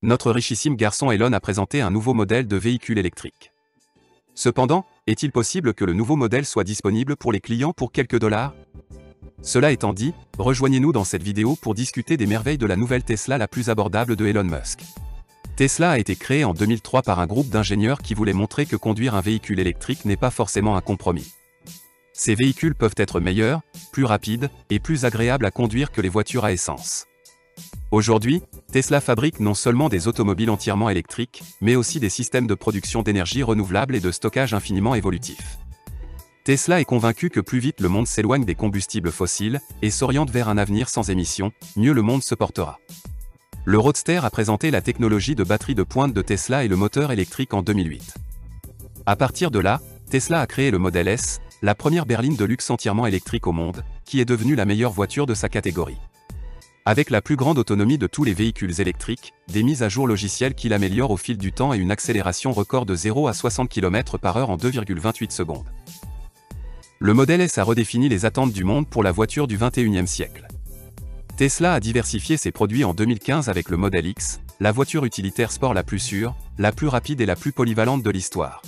notre richissime garçon Elon a présenté un nouveau modèle de véhicule électrique. Cependant, est-il possible que le nouveau modèle soit disponible pour les clients pour quelques dollars? Cela étant dit, rejoignez-nous dans cette vidéo pour discuter des merveilles de la nouvelle Tesla la plus abordable de Elon Musk. Tesla a été créé en 2003 par un groupe d'ingénieurs qui voulait montrer que conduire un véhicule électrique n'est pas forcément un compromis. Ces véhicules peuvent être meilleurs, plus rapides et plus agréables à conduire que les voitures à essence. Aujourd'hui, Tesla fabrique non seulement des automobiles entièrement électriques, mais aussi des systèmes de production d'énergie renouvelable et de stockage infiniment évolutifs. Tesla est convaincu que plus vite le monde s'éloigne des combustibles fossiles et s'oriente vers un avenir sans émissions, mieux le monde se portera. Le Roadster a présenté la technologie de batterie de pointe de Tesla et le moteur électrique en 2008. À partir de là, Tesla a créé le Model S, la première berline de luxe entièrement électrique au monde, qui est devenue la meilleure voiture de sa catégorie. Avec la plus grande autonomie de tous les véhicules électriques, des mises à jour logicielles qui l'améliorent au fil du temps et une accélération record de 0 à 60 km/h en 2,28 secondes. Le Model S a redéfini les attentes du monde pour la voiture du XXIe siècle. Tesla a diversifié ses produits en 2015 avec le Model X, la voiture utilitaire sport la plus sûre, la plus rapide et la plus polyvalente de l'histoire.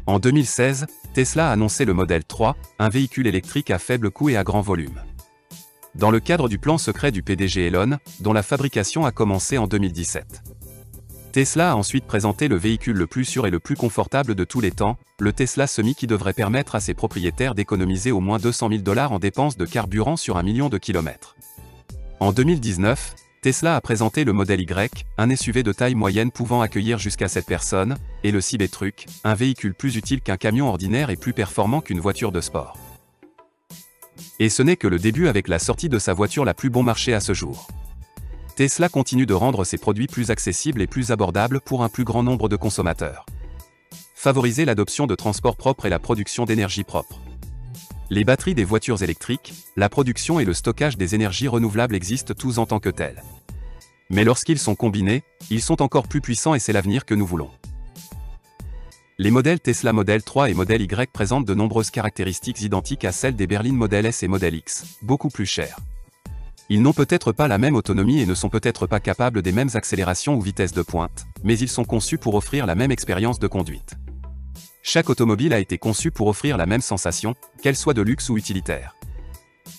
En 2016, Tesla a annoncé le Model 3, un véhicule électrique à faible coût et à grand volume. Dans le cadre du plan secret du PDG Elon, dont la fabrication a commencé en 2017. Tesla a ensuite présenté le véhicule le plus sûr et le plus confortable de tous les temps, le Tesla Semi qui devrait permettre à ses propriétaires d'économiser au moins 200 000 $ en dépenses de carburant sur 1 million de kilomètres. En 2019, Tesla a présenté le Model Y, un SUV de taille moyenne pouvant accueillir jusqu'à 7 personnes, et le Cybertruck, un véhicule plus utile qu'un camion ordinaire et plus performant qu'une voiture de sport. Et ce n'est que le début avec la sortie de sa voiture la plus bon marché à ce jour. Tesla continue de rendre ses produits plus accessibles et plus abordables pour un plus grand nombre de consommateurs. Favoriser l'adoption de transports propres et la production d'énergie propre. Les batteries des voitures électriques, la production et le stockage des énergies renouvelables existent tous en tant que tels. Mais lorsqu'ils sont combinés, ils sont encore plus puissants et c'est l'avenir que nous voulons. Les modèles Tesla Model 3 et Model Y présentent de nombreuses caractéristiques identiques à celles des berlines Model S et Model X, beaucoup plus chères. Ils n'ont peut-être pas la même autonomie et ne sont peut-être pas capables des mêmes accélérations ou vitesses de pointe, mais ils sont conçus pour offrir la même expérience de conduite. Chaque automobile a été conçue pour offrir la même sensation, qu'elle soit de luxe ou utilitaire.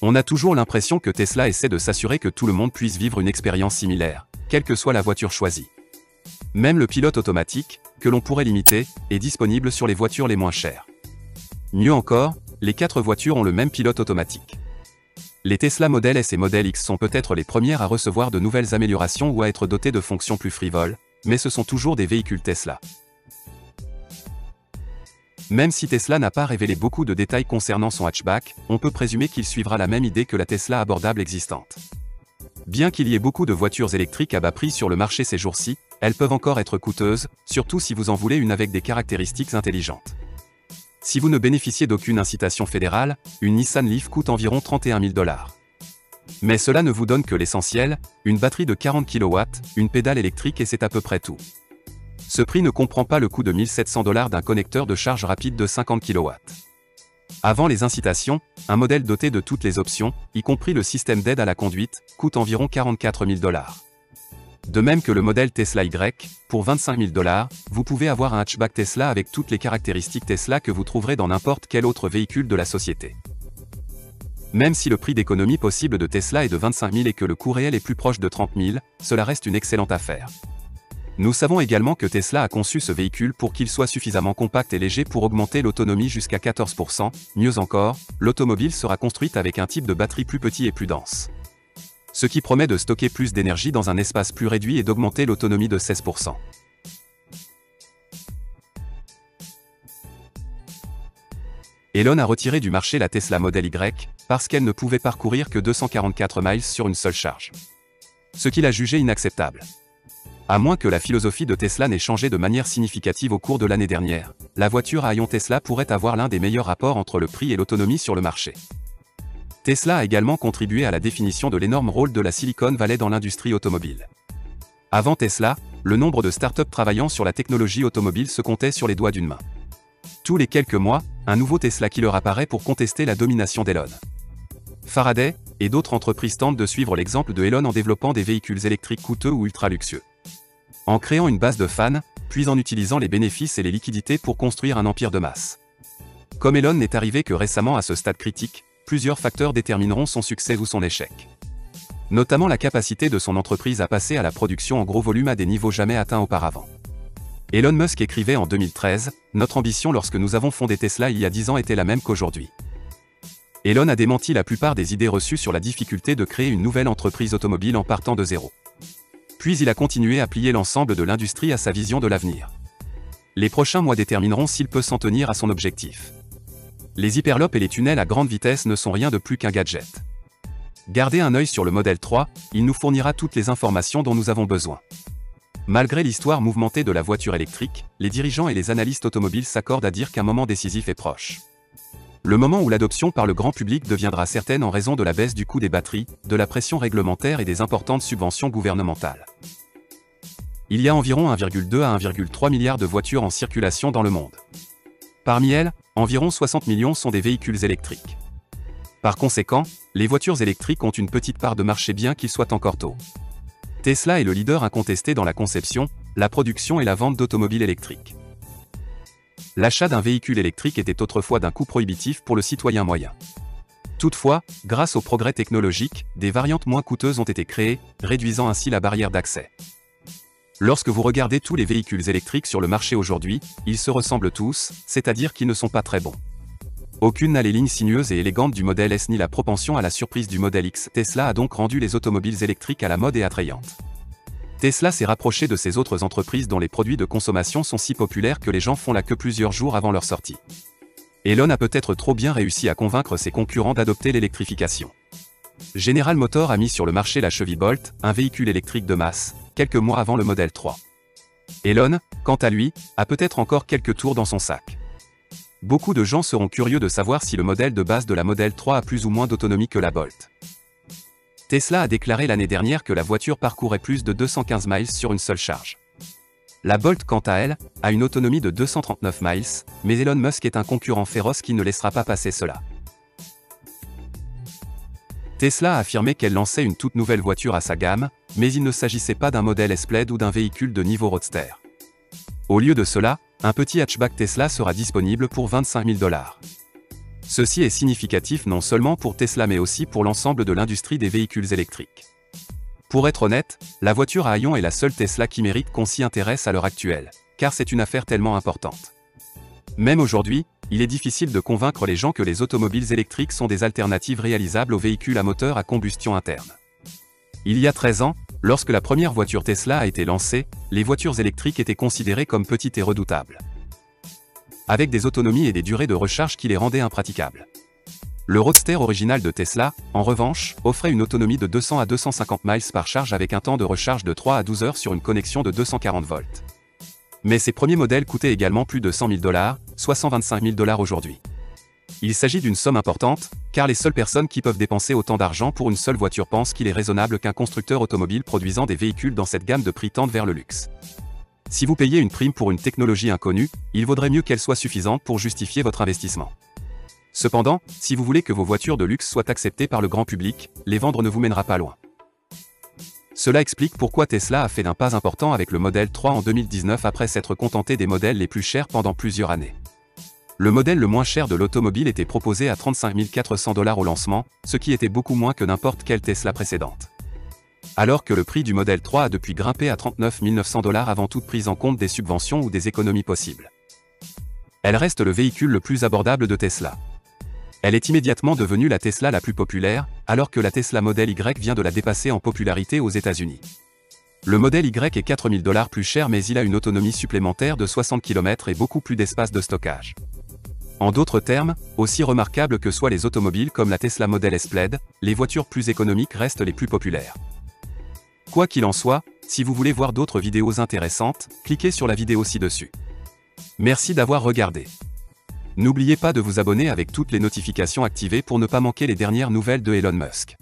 On a toujours l'impression que Tesla essaie de s'assurer que tout le monde puisse vivre une expérience similaire, quelle que soit la voiture choisie. Même le pilote automatique, que l'on pourrait limiter, est disponible sur les voitures les moins chères. Mieux encore, les 4 voitures ont le même pilote automatique. Les Tesla Model S et Model X sont peut-être les premières à recevoir de nouvelles améliorations ou à être dotées de fonctions plus frivoles, mais ce sont toujours des véhicules Tesla. Même si Tesla n'a pas révélé beaucoup de détails concernant son hatchback, on peut présumer qu'il suivra la même idée que la Tesla abordable existante. Bien qu'il y ait beaucoup de voitures électriques à bas prix sur le marché ces jours-ci, elles peuvent encore être coûteuses, surtout si vous en voulez une avec des caractéristiques intelligentes. Si vous ne bénéficiez d'aucune incitation fédérale, une Nissan Leaf coûte environ 31 000 $. Mais cela ne vous donne que l'essentiel, une batterie de 40 kW, une pédale électrique et c'est à peu près tout. Ce prix ne comprend pas le coût de 1 700 $ d'un connecteur de charge rapide de 50 kW. Avant les incitations, un modèle doté de toutes les options, y compris le système d'aide à la conduite, coûte environ 44 000 $. De même que le modèle Tesla Y, pour 25 000 $, vous pouvez avoir un hatchback Tesla avec toutes les caractéristiques Tesla que vous trouverez dans n'importe quel autre véhicule de la société. Même si le prix d'économie possible de Tesla est de 25 000 et que le coût réel est plus proche de 30 000, cela reste une excellente affaire. Nous savons également que Tesla a conçu ce véhicule pour qu'il soit suffisamment compact et léger pour augmenter l'autonomie jusqu'à 14%, mieux encore, l'automobile sera construite avec un type de batterie plus petit et plus dense. Ce qui promet de stocker plus d'énergie dans un espace plus réduit et d'augmenter l'autonomie de 16%. Elon a retiré du marché la Tesla Model Y, parce qu'elle ne pouvait parcourir que 244 miles sur une seule charge. Ce qu'il a jugé inacceptable. À moins que la philosophie de Tesla n'ait changé de manière significative au cours de l'année dernière, la voiture à ion Tesla pourrait avoir l'un des meilleurs rapports entre le prix et l'autonomie sur le marché. Tesla a également contribué à la définition de l'énorme rôle de la Silicon Valley dans l'industrie automobile. Avant Tesla, le nombre de startups travaillant sur la technologie automobile se comptait sur les doigts d'une main. Tous les quelques mois, un nouveau Tesla killer apparaît pour contester la domination d'Elon. Faraday et d'autres entreprises tentent de suivre l'exemple de Elon en développant des véhicules électriques coûteux ou ultra luxueux. En créant une base de fans, puis en utilisant les bénéfices et les liquidités pour construire un empire de masse. Comme Elon n'est arrivé que récemment à ce stade critique, plusieurs facteurs détermineront son succès ou son échec. Notamment la capacité de son entreprise à passer à la production en gros volume à des niveaux jamais atteints auparavant. Elon Musk écrivait en 2013 « Notre ambition lorsque nous avons fondé Tesla il y a 10 ans était la même qu'aujourd'hui ». Elon a démenti la plupart des idées reçues sur la difficulté de créer une nouvelle entreprise automobile en partant de zéro. Puis il a continué à plier l'ensemble de l'industrie à sa vision de l'avenir. Les prochains mois détermineront s'il peut s'en tenir à son objectif. Les hyperloops et les tunnels à grande vitesse ne sont rien de plus qu'un gadget. Gardez un œil sur le modèle 3, il nous fournira toutes les informations dont nous avons besoin. Malgré l'histoire mouvementée de la voiture électrique, les dirigeants et les analystes automobiles s'accordent à dire qu'un moment décisif est proche. Le moment où l'adoption par le grand public deviendra certaine en raison de la baisse du coût des batteries, de la pression réglementaire et des importantes subventions gouvernementales. Il y a environ 1,2 à 1,3 milliard de voitures en circulation dans le monde. Parmi elles, environ 60 millions sont des véhicules électriques. Par conséquent, les voitures électriques ont une petite part de marché bien qu'il soit encore tôt. Tesla est le leader incontesté dans la conception, la production et la vente d'automobiles électriques. L'achat d'un véhicule électrique était autrefois d'un coût prohibitif pour le citoyen moyen. Toutefois, grâce aux progrès technologiques, des variantes moins coûteuses ont été créées, réduisant ainsi la barrière d'accès. Lorsque vous regardez tous les véhicules électriques sur le marché aujourd'hui, ils se ressemblent tous, c'est-à-dire qu'ils ne sont pas très bons. Aucune n'a les lignes sinueuses et élégantes du modèle S ni la propension à la surprise du modèle X. Tesla a donc rendu les automobiles électriques à la mode et attrayantes. Tesla s'est rapproché de ces autres entreprises dont les produits de consommation sont si populaires que les gens font la queue plusieurs jours avant leur sortie. Elon a peut-être trop bien réussi à convaincre ses concurrents d'adopter l'électrification. General Motors a mis sur le marché la Chevy Bolt, un véhicule électrique de masse, quelques mois avant le modèle 3. Elon, quant à lui, a peut-être encore quelques tours dans son sac. Beaucoup de gens seront curieux de savoir si le modèle de base de la Model 3 a plus ou moins d'autonomie que la Bolt. Tesla a déclaré l'année dernière que la voiture parcourait plus de 215 miles sur une seule charge. La Bolt, quant à elle, a une autonomie de 239 miles, mais Elon Musk est un concurrent féroce qui ne laissera pas passer cela. Tesla a affirmé qu'elle lançait une toute nouvelle voiture à sa gamme, mais il ne s'agissait pas d'un modèle S-Plaid ou d'un véhicule de niveau roadster. Au lieu de cela, un petit hatchback Tesla sera disponible pour 25 000 $. Ceci est significatif non seulement pour Tesla mais aussi pour l'ensemble de l'industrie des véhicules électriques. Pour être honnête, la voiture à ion est la seule Tesla qui mérite qu'on s'y intéresse à l'heure actuelle, car c'est une affaire tellement importante. Même aujourd'hui, il est difficile de convaincre les gens que les automobiles électriques sont des alternatives réalisables aux véhicules à moteur à combustion interne. Il y a 13 ans, lorsque la première voiture Tesla a été lancée, les voitures électriques étaient considérées comme petites et redoutables, avec des autonomies et des durées de recharge qui les rendaient impraticables. Le Roadster original de Tesla, en revanche, offrait une autonomie de 200 à 250 miles par charge avec un temps de recharge de 3 à 12 heures sur une connexion de 240 volts. Mais ces premiers modèles coûtaient également plus de 100 000 $, soit 125 000 $ aujourd'hui. Il s'agit d'une somme importante, car les seules personnes qui peuvent dépenser autant d'argent pour une seule voiture pensent qu'il est raisonnable qu'un constructeur automobile produisant des véhicules dans cette gamme de prix tende vers le luxe. Si vous payez une prime pour une technologie inconnue, il vaudrait mieux qu'elle soit suffisante pour justifier votre investissement. Cependant, si vous voulez que vos voitures de luxe soient acceptées par le grand public, les vendre ne vous mènera pas loin. Cela explique pourquoi Tesla a fait d'un pas important avec le modèle 3 en 2019 après s'être contenté des modèles les plus chers pendant plusieurs années. Le modèle le moins cher de l'automobile était proposé à 35 400 $ au lancement, ce qui était beaucoup moins que n'importe quelle Tesla précédente. Alors que le prix du modèle 3 a depuis grimpé à 39 900 $ avant toute prise en compte des subventions ou des économies possibles. Elle reste le véhicule le plus abordable de Tesla. Elle est immédiatement devenue la Tesla la plus populaire, alors que la Tesla Model Y vient de la dépasser en popularité aux États-Unis. Le Model Y est 4 000 $ plus cher mais il a une autonomie supplémentaire de 60 km et beaucoup plus d'espace de stockage. En d'autres termes, aussi remarquables que soient les automobiles comme la Tesla Model S Plaid, les voitures plus économiques restent les plus populaires. Quoi qu'il en soit, si vous voulez voir d'autres vidéos intéressantes, cliquez sur la vidéo ci-dessus. Merci d'avoir regardé. N'oubliez pas de vous abonner avec toutes les notifications activées pour ne pas manquer les dernières nouvelles de Elon Musk.